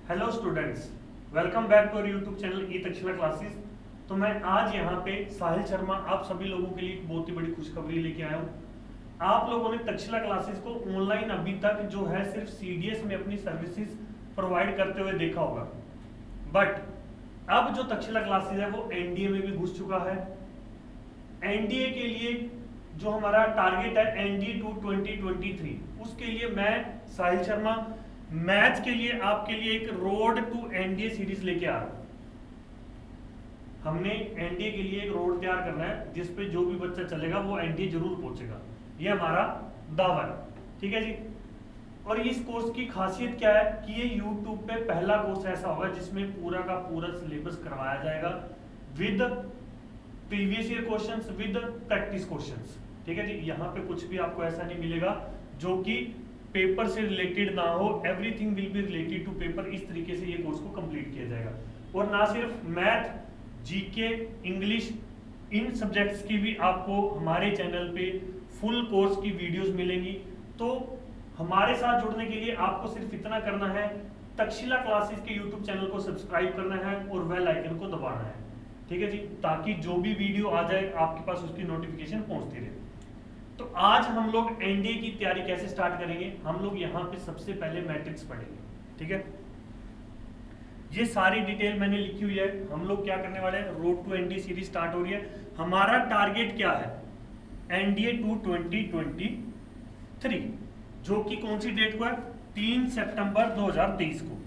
Hello students, welcome back to our YouTube channel E Takshashila classes. तो मैं आज यहाँ पे साहिल शर्मा आप सभी लोगों के लिए एक बहुत ही बड़ी खुशखबरी लेके आया हूँ। आप लोगों ने तक्षशिला क्लासेस को ऑनलाइन अभी तक जो है सिर्फ सीडीएस में अपनी सर्विसेज प्रोवाइड करते हुए देखा होगा, बट अब जो तक्षशिला क्लासेस है वो एनडीए में भी घुस चुका है। एनडीए के लिए जो हमारा टारगेट है एनडीए 2023, उसके लिए मैं साहिल शर्मा मैथ्स के लिए आपके लिए एक रोड टू एनडीए सीरीज लेके आ रहा हूं। हमने एनडीए के लिए एक रोड तैयार करना है जिसपे जो भी बच्चा चलेगा वो एनडीए जरूर पहुंचेगा, ये हमारा दावा है। ठीक है जी। और इस कोर्स की खासियत क्या है कि ये यूट्यूब पे पहला कोर्स ऐसा होगा जिसमें पूरा का पूरा सिलेबस करवाया जाएगा with previous year questions, with practice questions. ठीक है जी। यहाँ पे कुछ भी आपको ऐसा नहीं मिलेगा जो कि पेपर से रिलेटेड ना हो, everything will be related to paper. इस तरीके से ये कोर्स को कंप्लीट किया जाएगा। और ना सिर्फ मैथ, जीके, इंग्लिश, इन सब्जेक्ट्स की भी आपको हमारे चैनल पे फुल कोर्स की वीडियोस मिलेंगी। तो हमारे साथ जुड़ने के लिए आपको सिर्फ इतना करना है, तक्षशिला क्लासेस के यूट्यूब चैनल को सब्सक्राइब करना है और बेल आइकन को दबाना है। ठीक है जी, ताकि जो भी वीडियो आ जाए आपके पास उसकी नोटिफिकेशन पहुंचती रहे। तो आज हम लोग एनडीए की तैयारी कैसे स्टार्ट करेंगे, हम लोग यहाँ पे सबसे पहले मैट्रिक्स पढ़ेंगे। ठीक है, ये सारी डिटेल मैंने लिखी हुई है। हम लोग क्या करने वाले हैं, road to NDA series start हो रही है। हमारा टारगेट क्या है, एनडीए 2023, जो कि कौन सी डेट को है, 3 सितंबर 2023 को।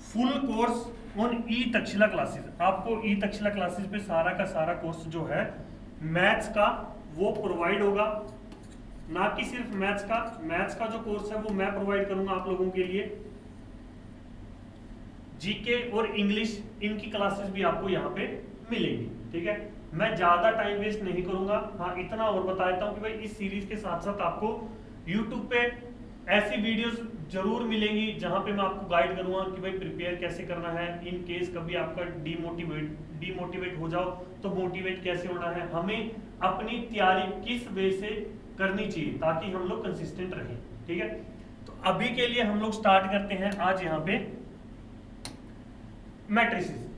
Full course on E Takshashila classes. आपको ई तक्षशिला क्लासेस पे सारा का सारा कोर्स जो है मैथ्स का वो प्रोवाइड होगा। ना कि सिर्फ मैथ्स का जो कोर्स है वो मैं प्रोवाइड करूंगा आप लोगों के लिए। जीके और इंग्लिश इनकी क्लासेस भी आपको यहाँ पे मिलेंगी। ठीक है, मैं ज्यादा टाइम वेस्ट नहीं करूंगा। हाँ, इतना और बता देता हूँ कि भाई इस सीरीज के साथ साथ आपको यूट्यूब पे ऐसी वीडियोस जरूर मिलेंगी जहां पे मैं आपको गाइड करूंगा कि भाई प्रिपेयर कैसे करना है। इन केस कभी आपका डीमोटिवेट हो जाओ तो मोटिवेट कैसे होना है, हमें अपनी तैयारी किस वे से करनी चाहिए ताकि हम लोग कंसिस्टेंट रहें। ठीक है, तो अभी के लिए हम लोग स्टार्ट करते हैं आज यहाँ पे मैट्रिसेस।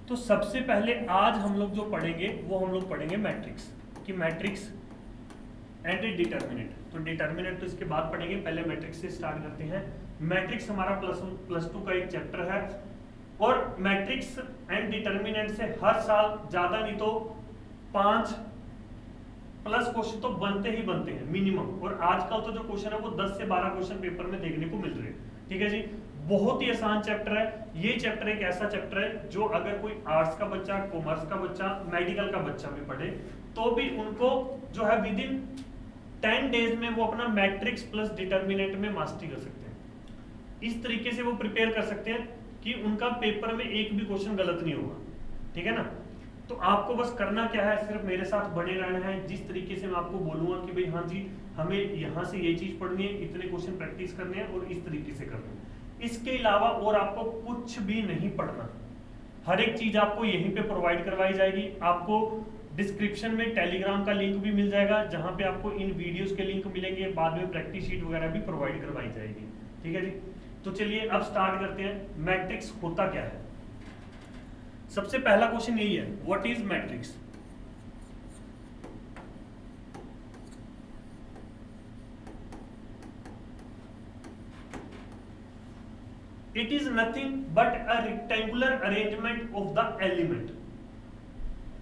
तो सबसे पहले आज हम लोग जो पढ़ेंगे वो हम लोग पढ़ेंगे मैट्रिक्स कि मैट्रिक्स एंड डिटर्मिनेंट। तो डिटर्मिनेंट तो इसके बाद पढ़ेंगे, पहले मैट्रिक्स से स्टार्ट करते हैं। मैट्रिक्स हमारा प्लस टू का एक चैप्टर है और मैट्रिक्स एंड डिटर्मिनेंट से हर साल ज्यादा नहीं तो 5 प्लस क्वेश्चन तो बनते ही बनते हैं मिनिमम। और आजकल तो जो क्वेश्चन है वो 10 से 12 क्वेश्चन पेपर में देखने को मिल रहे हैं। ठीक है जी, बहुत ही आसान चैप्टर है। ये चैप्टर एक ऐसा चैप्टर है जो अगर कोई आर्ट्स का बच्चा, कॉमर्स का बच्चा, मेडिकल का बच्चा भी पढ़े तो भी उनको जो है विद इन 10 डेज में वो अपना मैट्रिक्स प्लस डिटर्मिनेंट में मास्टरी कर सकते हैं। इस तरीके से वो प्रिपेयर कर सकते हैं कि उनका पेपर में एक भी क्वेश्चन गलत नहीं होगा। ठीक है ना। तो आपको बस करना क्या है, सिर्फ मेरे साथ बने रहना है। जिस तरीके से मैं आपको बोलूंगा कि भाई हाँ जी हमें यहाँ से ये चीज पढ़नी है, इतने क्वेश्चन प्रैक्टिस करने हैं और इस तरीके से करना है। इसके अलावा और आपको कुछ भी नहीं पढ़ना। हर एक चीज आपको यहीं पे प्रोवाइड करवाई जाएगी। आपको डिस्क्रिप्शन में टेलीग्राम का लिंक भी मिल जाएगा जहां पे आपको इन वीडियोस के लिंक मिलेंगे। बाद में प्रैक्टिस शीट वगैरह भी प्रोवाइड करवाई जाएगी। ठीक है जी, तो चलिए अब स्टार्ट करते हैं। मैट्रिक्स होता क्या है, सबसे पहला क्वेश्चन यही है, what is matrix. It is nothing but a rectangular arrangement of the element.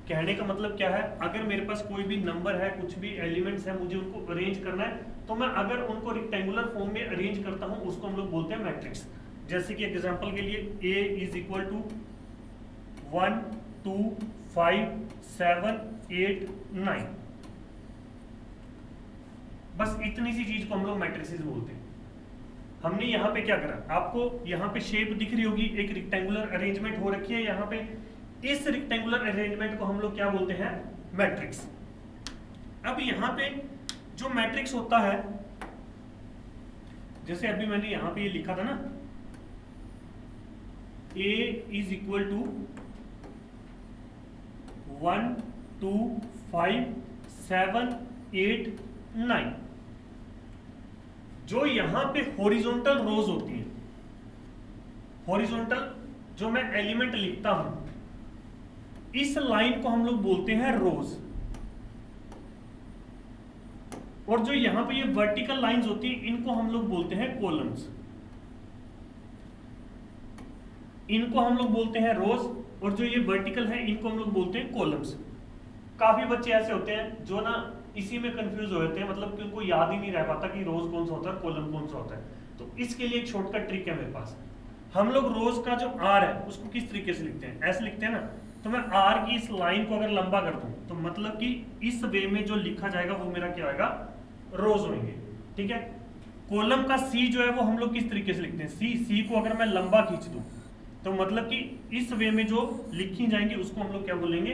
कहने का मतलब क्या है, अगर मेरे पास कोई भी नंबर है, कुछ भी एलिमेंट्स है, मुझे उनको अरेंज करना है, तो मैं अगर उनको रेक्टेंगुलर फॉर्म में अरेंज करता हूं उसको हम लोग बोलते हैं मैट्रिक्स। जैसे कि एग्जांपल के लिए A इज इक्वल टू 1 2 5 7 8 9, बस इतनी सी चीज को हम लोग मैट्रिसेस बोलते हैं। हमने यहाँ पे क्या करा, आपको यहाँ पे शेप दिख रही होगी, एक रेक्टेंगुलर अरेंजमेंट हो रखी है यहाँ पे। इस रेक्टेंगुलर अरेंजमेंट को हम लोग क्या बोलते हैं, मैट्रिक्स। अब यहाँ पे जो मैट्रिक्स होता है, जैसे अभी मैंने यहाँ पे ये लिखा था ना, A इज इक्वल टू 1 2 5 7 8 9। जो यहां पे हॉरिजॉन्टल रोज होती है, हॉरिजॉन्टल जो मैं एलिमेंट लिखता हूं, इस लाइन को हम लोग बोलते हैं रोज। और जो यहां पे ये वर्टिकल लाइंस होती है, इनको हम लोग बोलते हैं कॉलम्स। इनको हम लोग बोलते हैं रोज, और जो ये वर्टिकल है इनको हम लोग बोलते हैं कॉलम्स। काफी बच्चे ऐसे होते हैं जो ना इसी में कंफ्यूज हो जाते हैं, मतलब कि उनको याद ही नहीं रह पाता कि रोज कौन सा होता है, कॉलम कौन सा होता है। तो इसके लिए एक शॉर्टकट ट्रिक है मेरे पास। हम लोग रोज का जो आर है उसको किस तरीके से लिखते हैं, ऐसे लिखते हैं ना। तो मैं आर की इस लाइन को अगर लंबा कर दूं तो मतलब कि इस वे में जो लिखा जाएगा वो मेरा क्या होगा, रोज होंगे। ठीक है। कॉलम का सी जो है वो हम लोग किस तरीके से लिखते हैं, सी को अगर मैं लंबा खींच दूं तो मतलब कि इस वे में जो लिखी जाएंगी उसको हम लोग क्या बोलेंगे,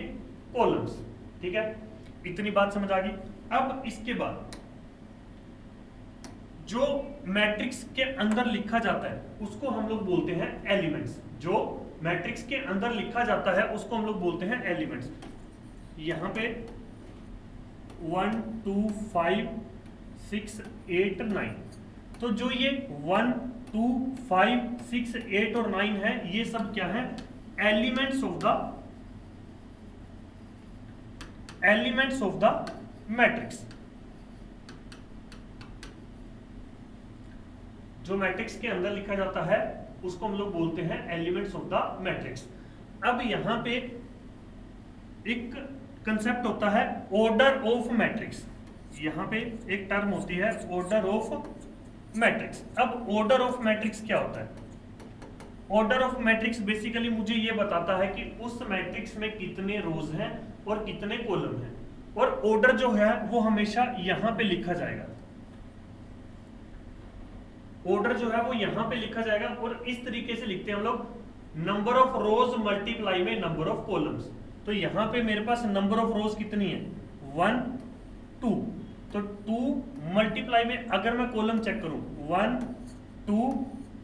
कॉलम्स। ठीक है, इतनी बात समझ आ गई। अब इसके बाद जो मैट्रिक्स के अंदर लिखा जाता है उसको हम लोग बोलते हैं एलिमेंट्स। जो मैट्रिक्स के अंदर लिखा जाता है उसको हम लोग बोलते हैं एलिमेंट्स। यहां पे 1 2 5 6 8 9, तो जो ये 1 2 5 6 8 और 9 है, ये सब क्या है, एलिमेंट्स ऑफ द मैट्रिक्स। जो मैट्रिक्स के अंदर लिखा जाता है उसको हम लोग बोलते हैं एलिमेंट्स ऑफ द मैट्रिक्स। अब यहां पे एक कंसेप्ट होता है ऑर्डर ऑफ मैट्रिक्स। यहां पे एक टर्म होती है ऑर्डर ऑफ मैट्रिक्स। अब ऑर्डर ऑफ मैट्रिक्स क्या होता है, ऑर्डर ऑफ मैट्रिक्स बेसिकली मुझे ये बताता है कि उस मैट्रिक्स में कितने रोज हैं और कितने कॉलम हैं, और ऑर्डर जो है वो हमेशा यहां पे लिखा जाएगा। ऑर्डर जो है वो यहां पे लिखा जाएगा, और इस तरीके से लिखते हैं हम लोग, नंबर ऑफ रोज मल्टीप्लाई में नंबर ऑफ कॉलम्स। तो यहां पे मेरे पास नंबर ऑफ रोज कितनी है, 1 2, तो 2 मल्टीप्लाई में अगर मैं कॉलम चेक करूं 1 2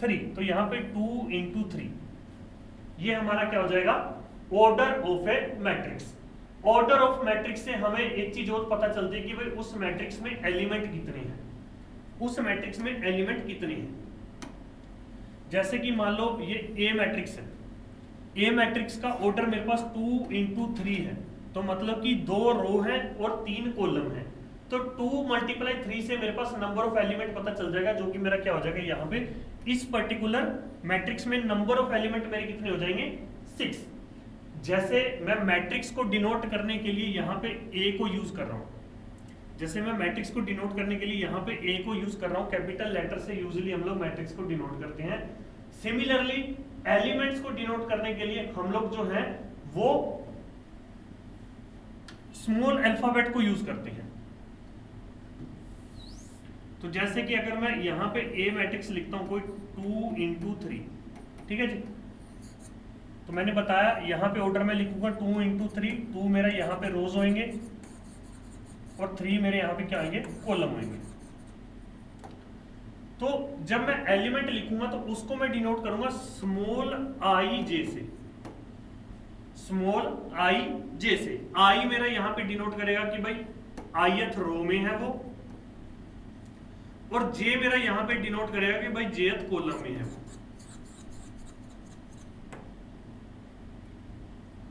3, तो यहां पे 2 इंटू 3, ये हमारा क्या हो जाएगा, order of A matrix. Order of matrix से हमें एक चीज और पता चलती है कि भाई उस मैट्रिक्स में एलिमेंट कितने हैं, उस मैट्रिक्स में एलिमेंट कितने हैं। जैसे कि मान लो ये ए मैट्रिक्स है, ए मैट्रिक्स का ऑर्डर मेरे पास 2 इंटू 3 है, तो मतलब कि 2 रो है और 3 कॉलम है। तो 2 मल्टीप्लाई 3 से मेरे पास नंबर ऑफ एलिमेंट पता चल जाएगा, जो कि मेरा क्या हो जाएगा, यहाँ पे इस पर्टिकुलर मैट्रिक्स में नंबर ऑफ एलिमेंट मेरे कितने हो जाएंगे, 6। जैसे मैं मैट्रिक्स को डिनोट करने के लिए यहाँ पे ए को यूज कर रहा हूँ, जैसे मैं मैट्रिक्स को डिनोट करने के लिए यहाँ पे ए को यूज कर रहा हूँ, कैपिटल लेटर से यूजुअली हम लोग मैट्रिक्स को डिनोट करते हैं। सिमिलरली एलिमेंट्स को डिनोट करने के लिए हम लोग जो है वो स्मॉल अल्फाबेट को यूज करते हैं। तो जैसे कि अगर मैं यहाँ पे ए मैट्रिक्स लिखता हूँ कोई 2 इंटू 3, ठीक है जी, तो मैंने बताया यहाँ पे ऑर्डर में लिखूंगा 2 इंटू 3, 2 मेरा यहाँ पे रोज होंगे और 3 मेरे यहाँ पे क्या आएंगे, कॉलम होंगे। तो जब मैं एलिमेंट लिखूंगा तो उसको मैं डिनोट करूंगा स्मॉल आई जे से, स्मॉल आई जे से। आई मेरा यहाँ पे डिनोट करेगा कि भाई आईएथ रो में है वो, और जे मेरा यहाँ पे डिनोट करेगा कि भाई जेथ कॉलम में है वो।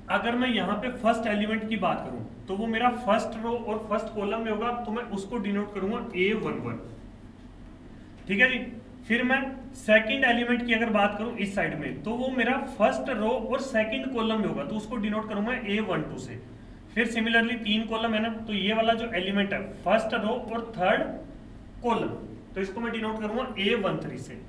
अगर मैं यहाँ पे फर्स्ट एलिमेंट की बात करूं तो वो मेरा फर्स्ट रो और फर्स्ट कॉलम में होगा, तो मैं उसको डिनोट करूंगा A11, ठीक है जी। फिर मैं सेकंड एलिमेंट की अगर बात करूं इस साइड में, तो वो मेरा फर्स्ट रो और सेकंड कॉलम में होगा, तो उसको डिनोट करूंगा A12 से। फिर सिमिलरली 3 कॉलम है ना, तो ये वाला जो एलिमेंट है फर्स्ट रो और थर्ड कॉलम, तो इसको मैं डिनोट करूंगा A13 से।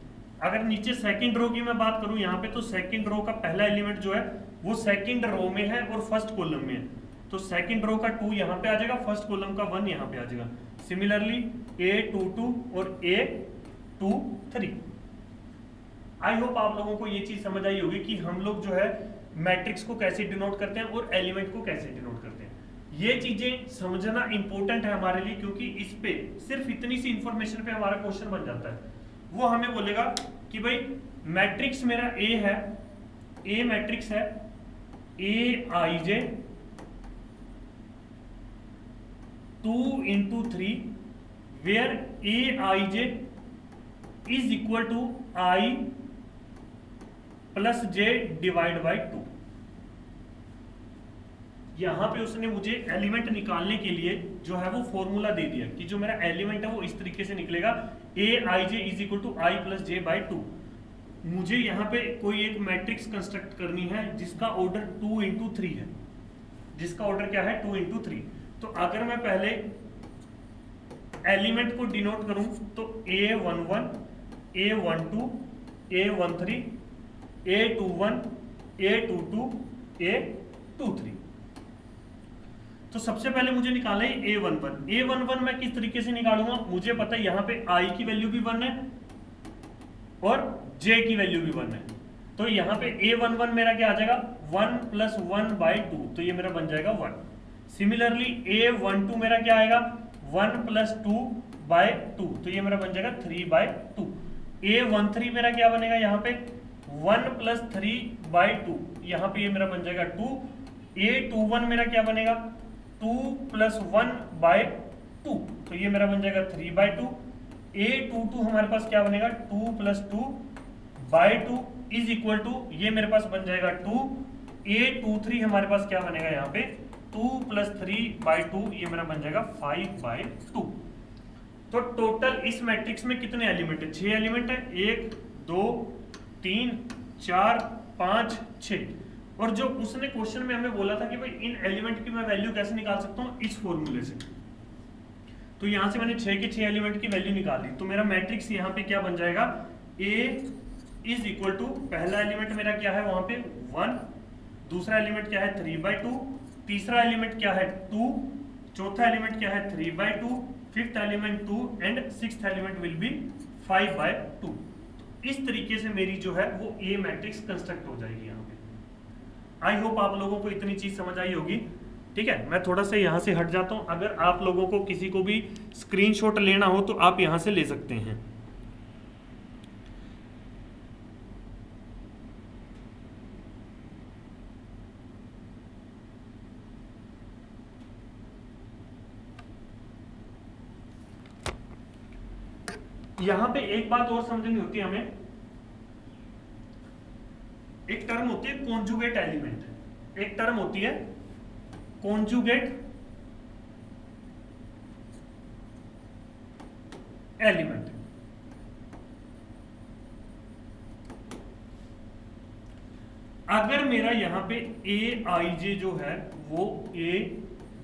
अगर नीचे सेकंड रो की मैं बात करूं यहाँ पे, तो सेकंड रो का पहला एलिमेंट जो है वो सेकंड रो में है और फर्स्ट कॉलम में है, तो सेकंड रो का 2 यहाँ पे आ जाएगा, फर्स्ट कॉलम का 1 यहाँ पे आ जाएगा। सिमिलरली A22 और A23। आई होप आप लोगों को ये चीज समझ आई होगी कि हम लोग जो है मैट्रिक्स को कैसे डिनोट करते हैं और एलिमेंट को कैसे डिनोट करते हैं। ये चीजें समझना इंपॉर्टेंट है हमारे लिए, क्योंकि इस पे सिर्फ इतनी सी इंफॉर्मेशन पे हमारा क्वेश्चन बन जाता है। वो हमें बोलेगा कि भाई मैट्रिक्स मेरा ए है, ए मैट्रिक्स है Aij 2 into 3 where Aij is equal to I plus j divide by 2। यहां पे उसने मुझे एलिमेंट निकालने के लिए जो है वो फॉर्मूला दे दिया कि जो मेरा एलिमेंट है वो इस तरीके से निकलेगा, A I J is equal to I plus J by 2। मुझे यहाँ पे कोई एक मैट्रिक्स कंस्ट्रक्ट करनी है जिसका ऑर्डर 2 इंटू 3 है, जिसका ऑर्डर क्या है 2 इंटू 3। तो अगर मैं पहले एलिमेंट को डिनोट करूं तो A11, A12, A13, A21, A22, A23। तो सबसे पहले मुझे निकालना है A11। A11 मैं किस तरीके से निकालूंगा, मुझे पता है यहाँ पे I की वैल्यू भी 1 है और J की वैल्यू भी 1 है। तो यहाँ पे A11 मेरा क्या आ जाएगा 1 प्लस 1 बाई 2, तो ये मेरा बन जाएगा 1। सिमिलरली A12 मेरा क्या आएगा 1 प्लस 2 बाई 2, तो ये मेरा बन जाएगा 3 बाई 2। A13 मेरा क्या बनेगा यहाँ पे 1 प्लस 3 बाई 2, यहाँ पे ये मेरा बन जाएगा 2। A21 मेरा क्या बनेगा 2 प्लस 1 बाई 2, तो ये मेरा बन जाएगा 3 बाई 2। A22 हमारे पास क्या बनेगा 2 plus 2 by 2 is equal to, ये मेरे पास बन जाएगा 2। A23 हमारे पास क्या बनेगा यहाँ पे 2 प्लस 3 बाई 2, ये मेरा बन जाएगा 5 बाई 2। तो टोटल इस मैट्रिक्स में कितने एलिमेंट है, 6 एलिमेंट है, 1 2 3 4 5 6। और जो उसने क्वेश्चन में हमें बोला था कि भाई इन एलिमेंट की मैं वैल्यू कैसे निकाल सकता हूँ, इस फॉर्मूले से। तो यहां से मैंने 6 के 6 एलिमेंट की वैल्यू निकाल दी। तो मेरा मैट्रिक्स यहाँ पे क्या बन जाएगा, A इज इक्वल टू, पहला एलिमेंट मेरा क्या है वहां पे 1, दूसरा एलिमेंट क्या है 3 बाई 2, तीसरा एलिमेंट क्या है 2, चौथा एलिमेंट क्या है 3 by 2, fifth element 2 and sixth element will be 5 by 2। इस तरीके से मेरी जो है वो A मैट्रिक्स कंस्ट्रक्ट हो जाएगी यहाँ पे। आई होप आप लोगों को इतनी चीज समझ आई होगी। ठीक है, मैं थोड़ा सा यहाँ से हट जाता हूँ। अगर आप लोगों को किसी को भी स्क्रीनशॉट लेना हो तो आप यहाँ से ले सकते हैं। यहाँ पे एक बात और समझनी होती है हमें, एक टर्म होती है कॉन्जुगेट एलिमेंट, एक टर्म होती है कॉन्जुगेट एलिमेंट। अगर मेरा यहां पे ए आई जे जो है वो ए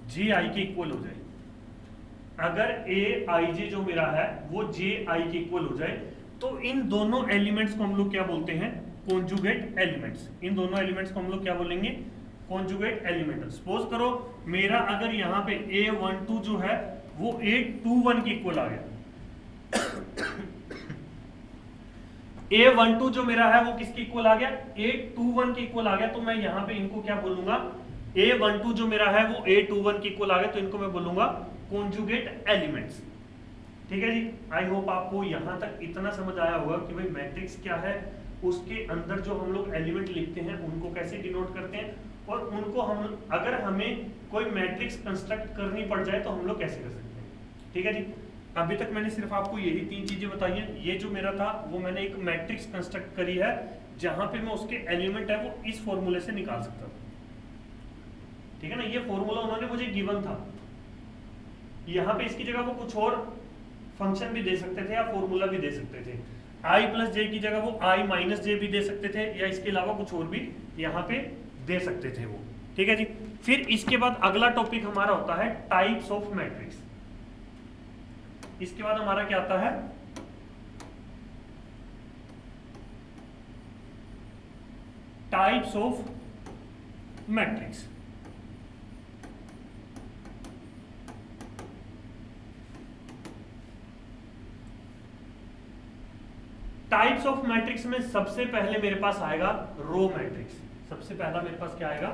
जे आई के इक्वल हो जाए, अगर ए आई जे जो मेरा है वो जे आई के इक्वल हो जाए, तो इन दोनों एलिमेंट्स को हम लोग क्या बोलते हैं, कॉन्जुगेट एलिमेंट्स। इन दोनों एलिमेंट्स को हम लोग क्या बोलेंगे, कॉन्जुगेट एलिमेंट। सपोज करो मेरा अगर यहाँ पे A12 जो है वो A21 के इक्वल आ गया, A12 जो मेरा है वो किसके इक्वल आ गया, A21 के इक्वल आ गया, तो मैं यहाँ पे इनको क्या बोलूंगा, A12 जो मेरा है वो A21 के इक्वल आ गया, तो इनको मैं बोलूंगा कॉन्जुगेट एलिमेंट्स। ठीक है जी, आई होप आपको यहां तक इतना समझ आया होगा कि भाई मैट्रिक्स क्या है, उसके अंदर जो हम लोग एलिमेंट लिखते हैं उनको कैसे डिनोट करते हैं, और उनको हम अगर हमें कोई मैट्रिक्स कंस्ट्रक्ट करनी पड़ जाए तो हम लोग कैसे कर सकते हैं। ठीक है जी, अभी तक मैंने सिर्फ आपको यही 3 चीजें बताई हैं। ये जो मेरा था वो मैंने एक मैट्रिक्स कंस्ट्रक्ट करी है जहां पे मैं उसके एलिमेंट है वो इस फॉर्मूले से निकाल सकता था। ठीक है ना, ये फॉर्मूला उन्होंने मुझे गिवन था। यहाँ पे इसकी जगह वो कुछ और फंक्शन भी दे सकते थे या फॉर्मूला भी दे सकते थे। आई प्लस जे की जगह वो आई माइनस जे भी दे सकते थे, या इसके अलावा कुछ और भी यहाँ पे दे सकते थे वो। ठीक है जी, फिर इसके बाद अगला टॉपिक हमारा होता है टाइप्स ऑफ मैट्रिक्स। इसके बाद हमारा क्या आता है, types of matrix. Types of matrix में सबसे पहले मेरे पास आएगा रो मैट्रिक्स। सबसे पहला मेरे पास क्या आएगा,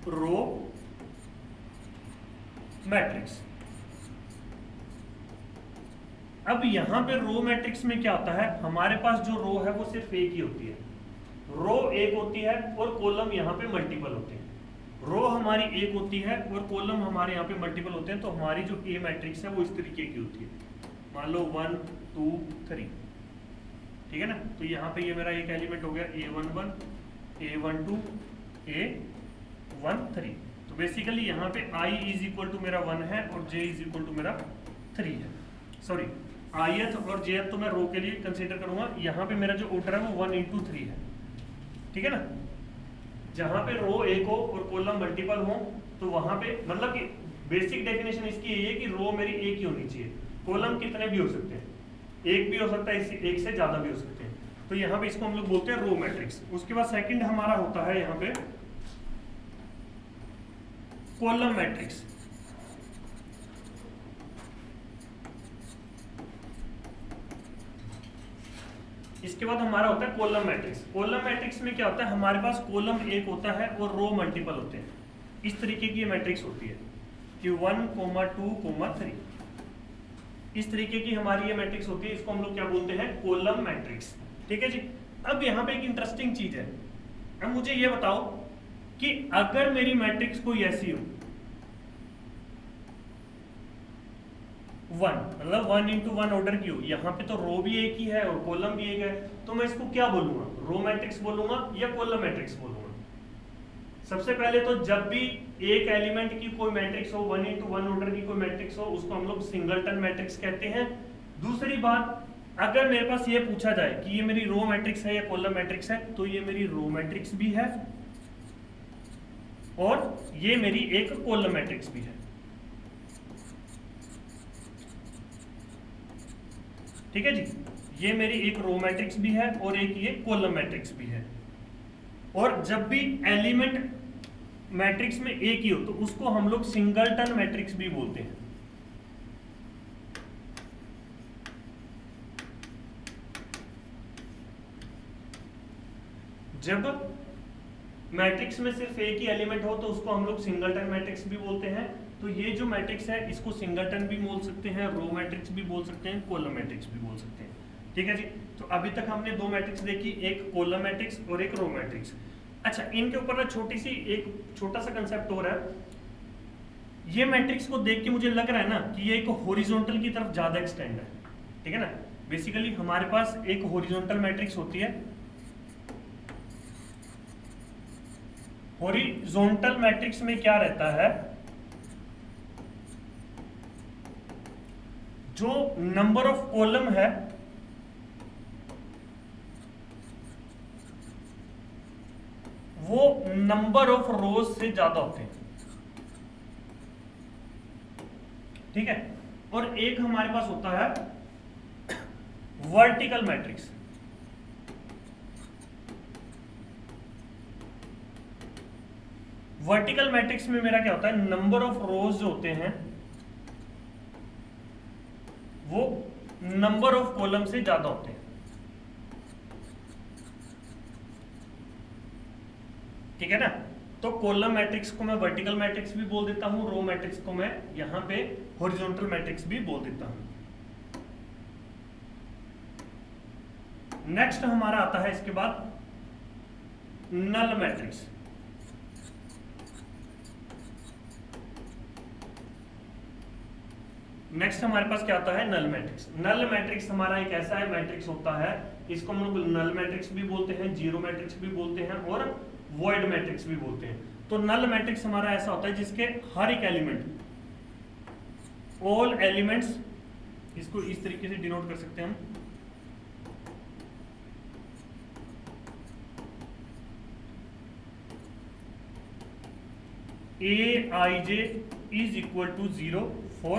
रो मैट्रिक्स। अब यहां पे रो मैट्रिक्स में क्या होता है, हमारे पास जो रो है वो सिर्फ एक ही होती है, रो एक होती है और कॉलम यहाँ पे मल्टीपल होते हैं। रो हमारी एक होती है और कॉलम हमारे यहाँ पे मल्टीपल होते हैं, तो हमारी जो ए मैट्रिक्स है वो इस तरीके की होती है। मान लो 1 2 3, ठीक है ना। तो यहाँ पे ये मेरा एक एलिमेंट हो गया A11, A12, A13। तो बेसिकली यहाँ पे I इज इक्वल टू मेरा 1 है और J इज इक्वल टू मेरा 3 है। सॉरी, ith और jth तो मैं रो के लिए कंसीडर करूंगा। यहाँ पे मेरा जो ऑर्डर है वो 1 into 3 है, ठीक है ना। जहां पे रो एक हो और कॉलम मल्टीपल हो तो वहां पे मतलब कि बेसिक डेफिनेशन इसकी यही है कि रो मेरी एक ही होनी चाहिए, कॉलम कितने भी हो सकते हैं, एक भी हो सकता है, एक से ज्यादा भी हो सकते हैं। तो यहाँ पे इसको हम लोग बोलते हैं रो मैट्रिक्स। उसके बाद सेकंड हमारा होता है यहाँ पे कॉलम मैट्रिक्स। इसके बाद हमारा होता है कॉलम मैट्रिक्स। कॉलम मैट्रिक्स में क्या होता है, हमारे पास कॉलम एक होता है और रो मल्टीपल होते हैं। इस तरीके की ये मैट्रिक्स होती है कि 1, 2, 3, इस तरीके की हमारी ये मैट्रिक्स होती है। इसको हम लोग क्या बोलते हैं, कॉलम मैट्रिक्स, ठीक है जी। अब यहाँ पे एक इंटरेस्टिंग चीज है, अब मुझे ये बताओ कि अगर मेरी मैट्रिक्स कोई ऐसी हो 1 मतलब 1 into 1 ऑर्डर की हो, यहाँ पे तो रो भी एक ही है और कॉलम भी एक है, तो मैं इसको क्या बोलूंगा, रो मैट्रिक्स बोलूंगा या कॉलम मैट्रिक्स बोलूंगा। सबसे पहले तो जब भी एक एलिमेंट की कोई मैट्रिक्स हो, 1 into 1 ऑर्डर की कोई मैट्रिक्स हो, उसको हम लोग सिंगलटन मैट्रिक्स कहते हैं। दूसरी बात, अगर मेरे पास ये पूछा जाए कि ये मेरी रो मैट्रिक्स है या कॉलम मैट्रिक्स है, तो ये मेरी रो मैट्रिक्स भी है और ये मेरी एक कॉलम मैट्रिक्स भी है, ठीक है जी। ये मेरी एक रो मैट्रिक्स भी है और एक ये कॉलम मैट्रिक्स भी है। और जब भी एलिमेंट मैट्रिक्स में एक ही हो तो उसको हम लोग सिंगलटन मैट्रिक्स भी बोलते हैं। जब मैट्रिक्स में सिर्फ एक ही एलिमेंट हो तो उसको हम लोग सिंगलटन मैट्रिक्स भी बोलते हैं। तो ये जो मैट्रिक्स है इसको सिंगलटन भी बोल सकते हैं, रो मैट्रिक्स भी बोल सकते हैं, कॉलम मैट्रिक्स भी बोल सकते हैं, ठीक है जी। तो अभी तक हमने दो मैट्रिक्स देखी, एक कॉलम मैट्रिक्स और एक रो मैट्रिक्स। अच्छा, इनके ऊपर ना एक छोटा सा कंसेप्ट हो रहा है। ये मैट्रिक्स को देख के मुझे लग रहा है ना कि ये एक हॉरिजॉन्टल की तरफ ज्यादा एक्सटेंड है, ठीक है ना। बेसिकली हमारे पास एक हॉरिजॉन्टल मैट्रिक्स होती है। हॉरिजॉन्टल मैट्रिक्स में क्या रहता है, जो नंबर ऑफ कॉलम है वो नंबर ऑफ रोज से ज्यादा होते हैं, ठीक है। और एक हमारे पास होता है वर्टिकल मैट्रिक्स। वर्टिकल मैट्रिक्स में मेरा क्या होता है, नंबर ऑफ रोज जो होते हैं वो नंबर ऑफ कॉलम से ज्यादा होते हैं, ठीक है ना। तो कॉलम मैट्रिक्स को मैं वर्टिकल मैट्रिक्स भी बोल देता हूं, रो मैट्रिक्स को मैं यहां पे हॉरिजॉन्टल मैट्रिक्स भी बोल देता हूं। नेक्स्ट हमारा आता है इसके बाद नल मैट्रिक्स। नेक्स्ट हमारे पास क्या आता है, नल मैट्रिक्स। नल मैट्रिक्स हमारा एक ऐसा है मैट्रिक्स होता है, इसको हम लोग नल मैट्रिक्स भी बोलते हैं, जीरो मैट्रिक्स भी बोलते हैं और वॉइड मैट्रिक्स भी बोलते हैं। तो नल मैट्रिक्स हमारा ऐसा होता है जिसके हर एक एलिमेंट, ऑल एलिमेंट्स, इसको इस तरीके से डिनोट कर सकते हैं हम, Aij is equal to 0 for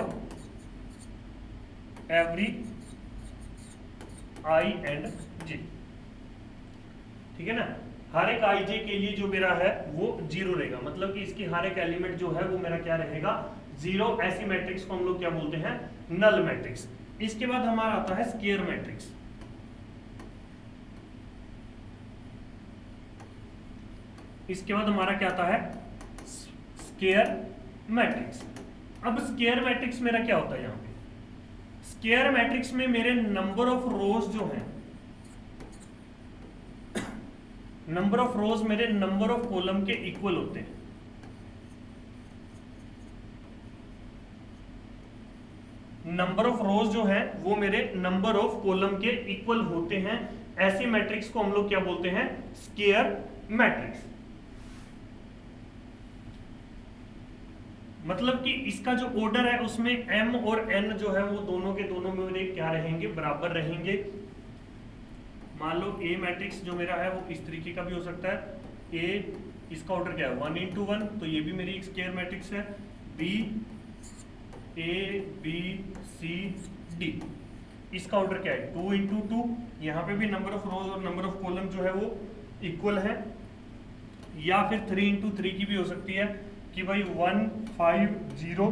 every I and j, ठीक है ना। हर एक आई जे के लिए जो मेरा है वो 0 रहेगा, मतलब कि इसकी हर एक एलिमेंट जो है वो मेरा क्या रहेगा, 0। ऐसी मैट्रिक्स को हम लोग क्या बोलते हैं, नल मैट्रिक्स। इसके बाद हमारा आता है स्क्वायर मैट्रिक्स। इसके बाद हमारा क्या आता है, स्क्वायर मैट्रिक्स। अब स्क्वायर मैट्रिक्स मेरा क्या होता है, यहाँ पे स्क्वायर मैट्रिक्स में मेरे नंबर ऑफ रोज जो हैं, नंबर ऑफ रोज मेरे नंबर ऑफ कॉलम के इक्वल होते हैं। नंबर ऑफ रोज जो है वो मेरे नंबर ऑफ कॉलम के इक्वल होते हैं। ऐसी मैट्रिक्स को हम लोग क्या बोलते हैं, स्क्वायर मैट्रिक्स। मतलब कि इसका जो ऑर्डर है उसमें m और n जो है वो दोनों के दोनों मेरे क्या रहेंगे, बराबर रहेंगे। मान लो A मैट्रिक्स जो मेरा है वो इस तरीके का भी हो सकता है, A इसका ऑर्डर क्या है 1 into 1, तो ये भी मेरी एक स्क्वायर मैट्रिक्स है। B A B C D इसका ऑर्डर क्या है 2 into 2, यहाँ पे भी नंबर ऑफ रोज और नंबर ऑफ कॉलम जो है वो इक्वल है। या फिर 3 into 3 की भी हो सकती है कि भाई 1 5 0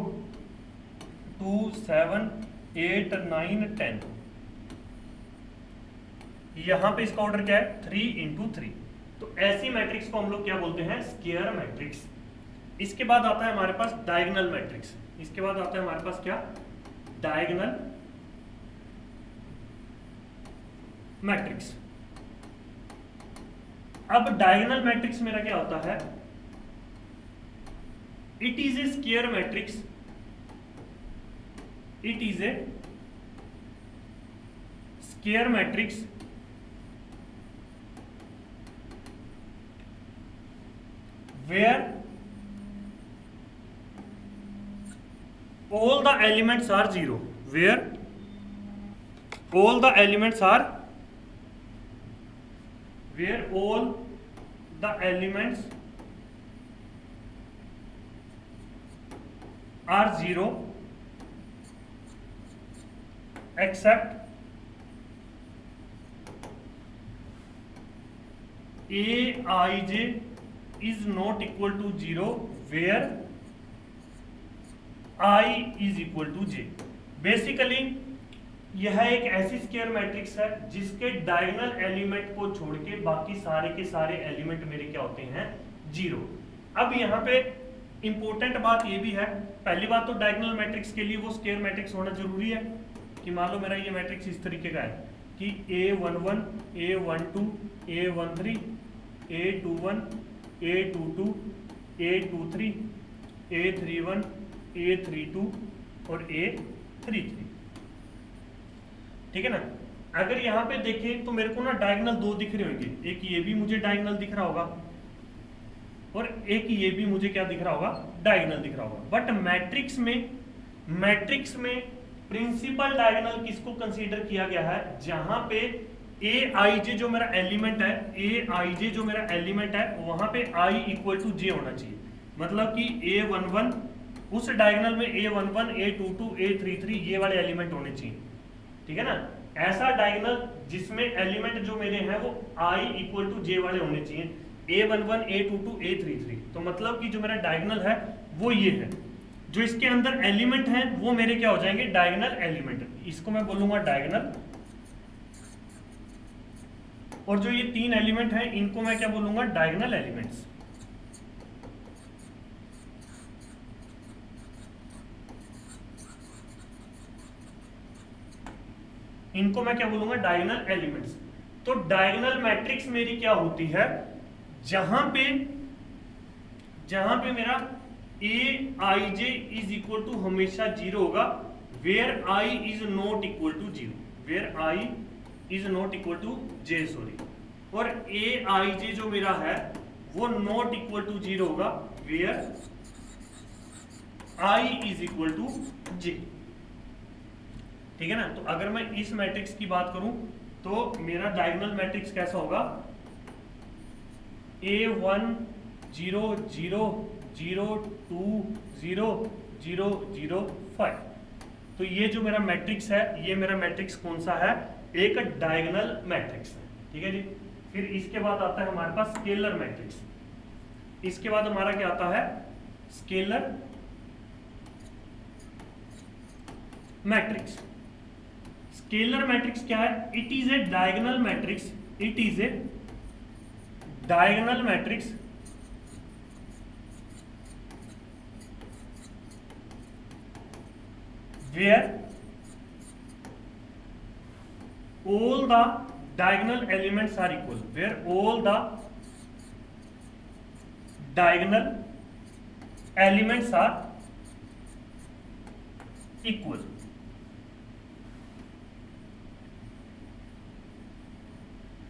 2 7 8 9 10, यहां पे इसका ऑर्डर क्या है 3 into 3। तो ऐसी मैट्रिक्स को हम लोग क्या बोलते हैं, स्क्वायर मैट्रिक्स। इसके बाद आता है हमारे पास डायगोनल मैट्रिक्स। इसके बाद आता है हमारे पास क्या, डायगोनल मैट्रिक्स। अब डायगोनल मैट्रिक्स मेरा क्या होता है, it is a square matrix, it is a square matrix where all the elements are zero, where all the elements are, where all the elements are zero except Aij is not equal to 0 where I is equal to j। Basically यह एक ऐसी square matrix है जिसके diagonal element को छोड़ के बाकी सारे के सारे एलिमेंट मेरे क्या होते हैं, जीरो। अब यहाँ पे इंपॉर्टेंट बात ये भी है, पहली बात तो डायगोनल मैट्रिक्स के लिए वो स्क्वायर मैट्रिक्स होना जरूरी है कि मान लो मेरा ये मैट्रिक्स इस तरीके का है कि A11 A12 A13 A21 A22 A23 A31 A32 और A33, ठीक है ना। अगर यहाँ पे देखें तो मेरे को ना डायगोनल दो दिख रहे होंगे, एक ये भी मुझे डायगोनल दिख रहा होगा और एक ये भी मुझे क्या दिख रहा होगा, डायगोनल दिख रहा होगा। बट मैट्रिक्स में प्रिंसिपल डायगोनल किसको कंसीडर किया गया है, जहां पे ए आई जे जो मेरा एलिमेंट है, ए आई जे जो मेरा एलिमेंट है वहां पे आई इक्वल टू जे होना चाहिए। मतलब कि A11 उस डायगोनल में A11 A22 A33 ये वाले एलिमेंट होने चाहिए, ठीक है ना। ऐसा डायगोनल जिसमें एलिमेंट जो मेरे हैं वो आई इक्वल टू जे वाले होने चाहिए, A11 A22 A33। तो मतलब कि जो मेरा डायगोनल है वो ये है, जो इसके अंदर एलिमेंट हैं वो मेरे क्या हो जाएंगे, डायगोनल एलिमेंट। इसको मैं बोलूंगा डायगोनल, और जो ये तीन एलिमेंट हैं इनको मैं क्या बोलूंगा, डायगोनल एलिमेंट्स। इनको मैं क्या बोलूंगा, डायगोनल एलिमेंट्स। तो डायगोनल मैट्रिक्स मेरी क्या होती है, जहां पे मेरा A I J is equal to हमेशा जीरो होगा, where I is not equal to zero, where I is not equal to J, sorry. और ए आई जे जो मेरा है वो नॉट इक्वल टू जीरो होगा, where I is equal to J, ठीक है ना। तो अगर मैं इस मैट्रिक्स की बात करूं तो मेरा डायगोनल मैट्रिक्स कैसा होगा, A1 0 0 0 2 0 0 0 5। तो ये जो मेरा मैट्रिक्स है, ये मेरा मैट्रिक्स कौन सा है, एक डायगोनल मैट्रिक्स है, ठीक है जी। फिर इसके बाद आता है हमारे पास स्केलर मैट्रिक्स। इसके बाद हमारा क्या आता है, स्केलर मैट्रिक्स। स्केलर मैट्रिक्स क्या है, it is a diagonal matrix, it is a diagonal matrix where all the diagonal elements are equal, where all the diagonal elements are equal।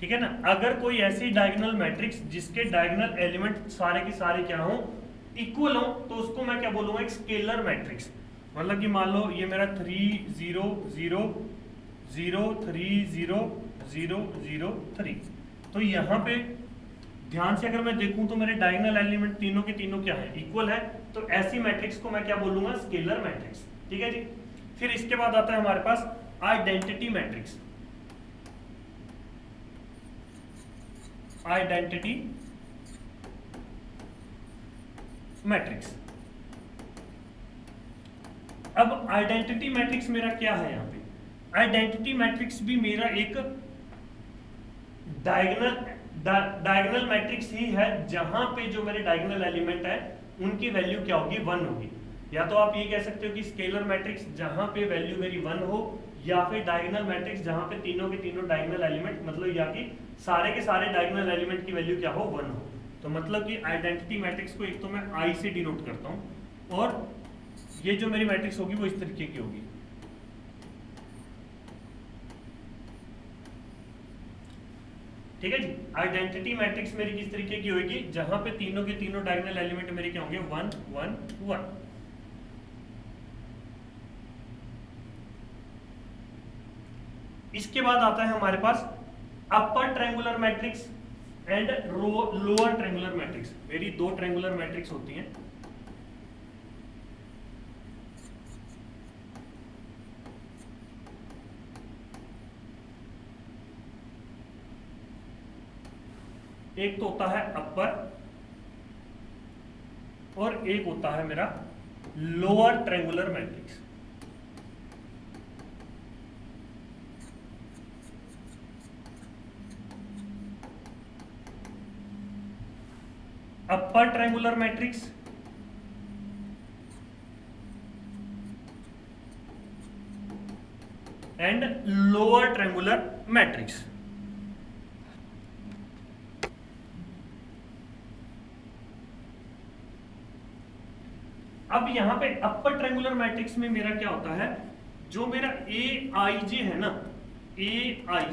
ठीक है ना। अगर कोई ऐसी डायगोनल मैट्रिक्स जिसके डायगोनल एलिमेंट सारे के सारे क्या हो, इक्वल हो, तो उसको मैं क्या बोलूंगा, एक स्केलर मैट्रिक्स। मतलब कि मान लो ये मेरा 3 0 0 0 3 0 0 0 3, तो यहाँ पे ध्यान से अगर मैं देखूं तो मेरे डायगोनल एलिमेंट तीनों के तीनों क्या है, इक्वल है। तो ऐसी मैट्रिक्स को मैं क्या बोलूंगा, स्केलर मैट्रिक्स। ठीक है जी। फिर इसके बाद आता है हमारे पास आइडेंटिटी मैट्रिक्स। Identity matrix. अब आइडेंटिटी मैट्रिक्स मेरा क्या है, यहां पे आइडेंटिटी मैट्रिक्स भी मेरा एक डायगोनल मैट्रिक्स ही है, जहां पे जो मेरे डायगोनल एलिमेंट है उनकी वैल्यू क्या होगी, 1 होगी। या तो आप ये कह सकते हो कि स्केलर मैट्रिक्स जहां पे वैल्यू मेरी 1 हो, या फिर डायगोनल मैट्रिक्स जहां पे तीनों के तीनों डायगोनल एलिमेंट, मतलब या कि सारे के सारे डायगोनल एलिमेंट की वैल्यू क्या हो, 1 हो। तो मतलब कि आइडेंटिटी मैट्रिक्स को एक तो मैं आई से डिनोट करता हूं, और ये जो मेरी मैट्रिक्स होगी वो इस तरीके की होगी। ठीक है जी। आइडेंटिटी मैट्रिक्स मेरी किस तरीके की होगी, जहां पे तीनों के तीनों डायगोनल एलिमेंट मेरे क्या होंगे, 1 1 1। इसके बाद आता है हमारे पास upper triangular matrix and lower triangular matrix. मेरी दो ट्रायंगुलर मैट्रिक्स होती हैं। एक तो होता है अपर और एक होता है मेरा lower triangular matrix. Upper triangular matrix and lower triangular matrix. अब यहां पे अपर ट्रायंगुलर मैट्रिक्स में मेरा क्या होता है, जो मेरा ए आई जे है ना, ए आई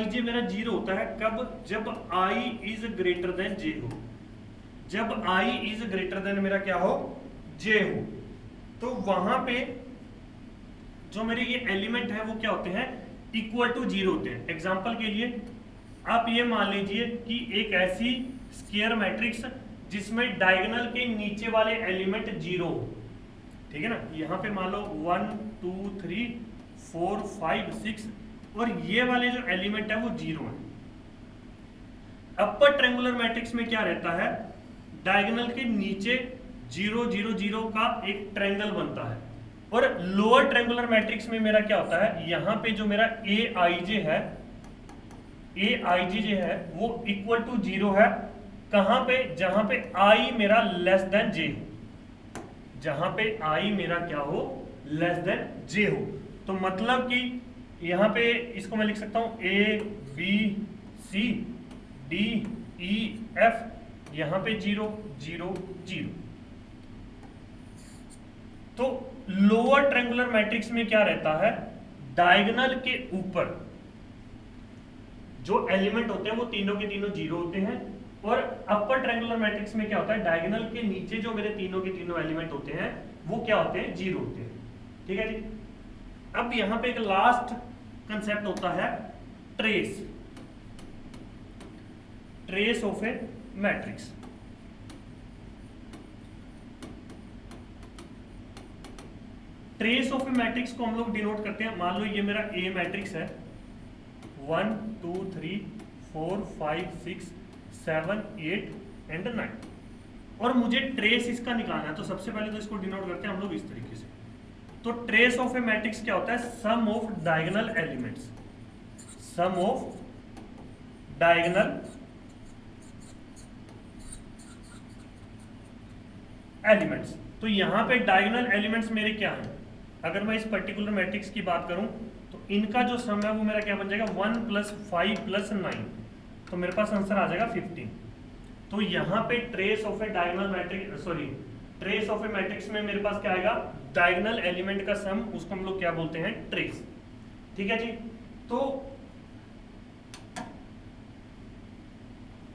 जे मेरा 0 होता है कब, जब आई इज ग्रेटर देन जे हो। जब आई इज ग्रेटर देन मेरा क्या हो, जे हो, तो वहां पे जो मेरे ये एलिमेंट है वो क्या होते हैं, इक्वल टू 0 होते हैं। एग्जांपल के लिए आप ये मान लीजिए कि एक ऐसी स्क्वायर मैट्रिक्स जिसमें डायगोनल के नीचे वाले एलिमेंट 0 हो। ठीक है ना। यहां पे मान लो 1 2 3 4 5 6 और ये वाले जो एलिमेंट है वो 0 है। अपर ट्रायंगुलर मैट्रिक्स में क्या रहता है, डायगोनल के नीचे 0 0 0 का एक ट्रायंगल बनता है। और लोअर ट्रायंगुलर मैट्रिक्स में मेरा क्या होता है, यहां पे जो मेरा ए आई जे है वो इक्वल टू 0 है। कहां पे, जहां पे आई मेरा लेस देन जे हो। जहां पे आई मेरा क्या हो, लेस देन जे हो। तो मतलब कि यहां पे इसको मैं लिख सकता हूं A B C D E F, यहां पे 0 0 0। तो लोअर ट्रायंगुलर मैट्रिक्स में क्या रहता है, डायगोनल के ऊपर जो एलिमेंट होते हैं वो तीनों के तीनों 0 होते हैं। और अपर ट्रायंगुलर मैट्रिक्स में क्या होता है, डायगोनल के नीचे जो मेरे तीनों के तीनों एलिमेंट होते हैं वो क्या होते हैं, 0 होते हैं। ठीक है जी। अब यहां पे एक लास्ट कंसेप्ट होता है trace of A matrix. Trace of A matrix को हम लोग डिनोट करते हैं। मान लो ये मेरा ए मैट्रिक्स है, 1 2 3 4 5 6 7 8 एंड 9, और मुझे ट्रेस इसका निकालना है। तो सबसे पहले तो इसको डिनोट करते हैं हम लोग इस तरीके से। तो ट्रेस ऑफ ए मैट्रिक्स क्या होता है, sum of diagonal elements, sum of diagonal elements. तो यहां पे डायगोनल एलिमेंट्स मेरे क्या हैं, अगर मैं इस पर्टिकुलर मैट्रिक्स की बात करूं तो इनका जो सम है वो मेरा क्या बन जाएगा, 1 + 5 + 9, तो मेरे पास आंसर आ जाएगा 15। तो यहाँ पे trace of A diagonal matrix, sorry trace of A matrix में मेरे पास क्या आएगा, डायगोनल एलिमेंट का सम, उसको हम लोग क्या बोलते हैं, ट्रेस। ठीक है जी। तो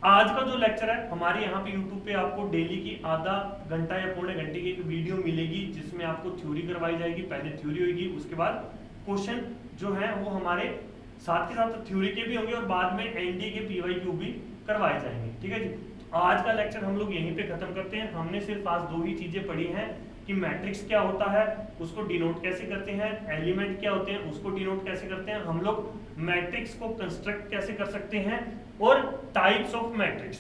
आज का जो लेक्चर है हमारे यहाँ पे यूट्यूब पे आपको डेली की आधा घंटा या पौने घंटे की एक वीडियो मिलेगी, जिसमें आपको थ्योरी करवाई जाएगी। पहले थ्योरी होगी, उसके बाद क्वेश्चन जो है वो हमारे साथ के साथ थ्योरी के भी होंगे और बाद में एनडीए के पीवाईक्यू भी करवाए जाएंगे। ठीक है जी, तो आज का लेक्चर हम लोग यहीं पे खत्म करते हैं। हमने सिर्फ आज दो ही चीजें पढ़ी हैं कि मैट्रिक्स क्या होता है, उसको डिनोट कैसे करते हैं, एलिमेंट क्या होते हैं, उसको डिनोट कैसे करते हैं, हम लोग मैट्रिक्स को कंस्ट्रक्ट कैसे कर सकते हैं, और टाइप्स ऑफ मैट्रिक्स।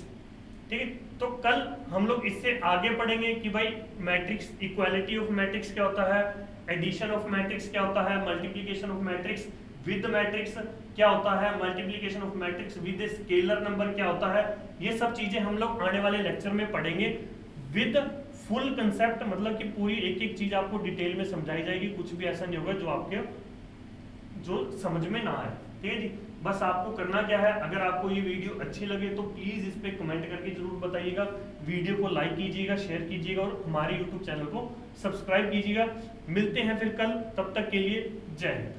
ठीक है, तो कल हम लोग इससे आगे पढ़ेंगे कि भाई मैट्रिक्स, इक्वालिटी ऑफ मैट्रिक्स क्या होता है, एडिशन ऑफ मैट्रिक्स क्या होता है, multiplication of matrix with matrix क्या होता है, multiplication of matrix with scalar number क्या होता है। ये सब चीजें हम लोग आने वाले लेक्चर में पढ़ेंगे विद फुल कंसेप्ट, मतलब कि पूरी एक एक चीज आपको डिटेल में समझाई जाएगी। कुछ भी ऐसा नहीं होगा जो आपके जो समझ में ना आए। ठीक है जी, बस आपको करना क्या है, अगर आपको ये वीडियो अच्छी लगे तो प्लीज इस पे कमेंट करके जरूर बताइएगा, वीडियो को लाइक कीजिएगा, शेयर कीजिएगा और हमारे यूट्यूब चैनल को सब्सक्राइब कीजिएगा। मिलते हैं फिर कल, तब तक के लिए जय हिंद।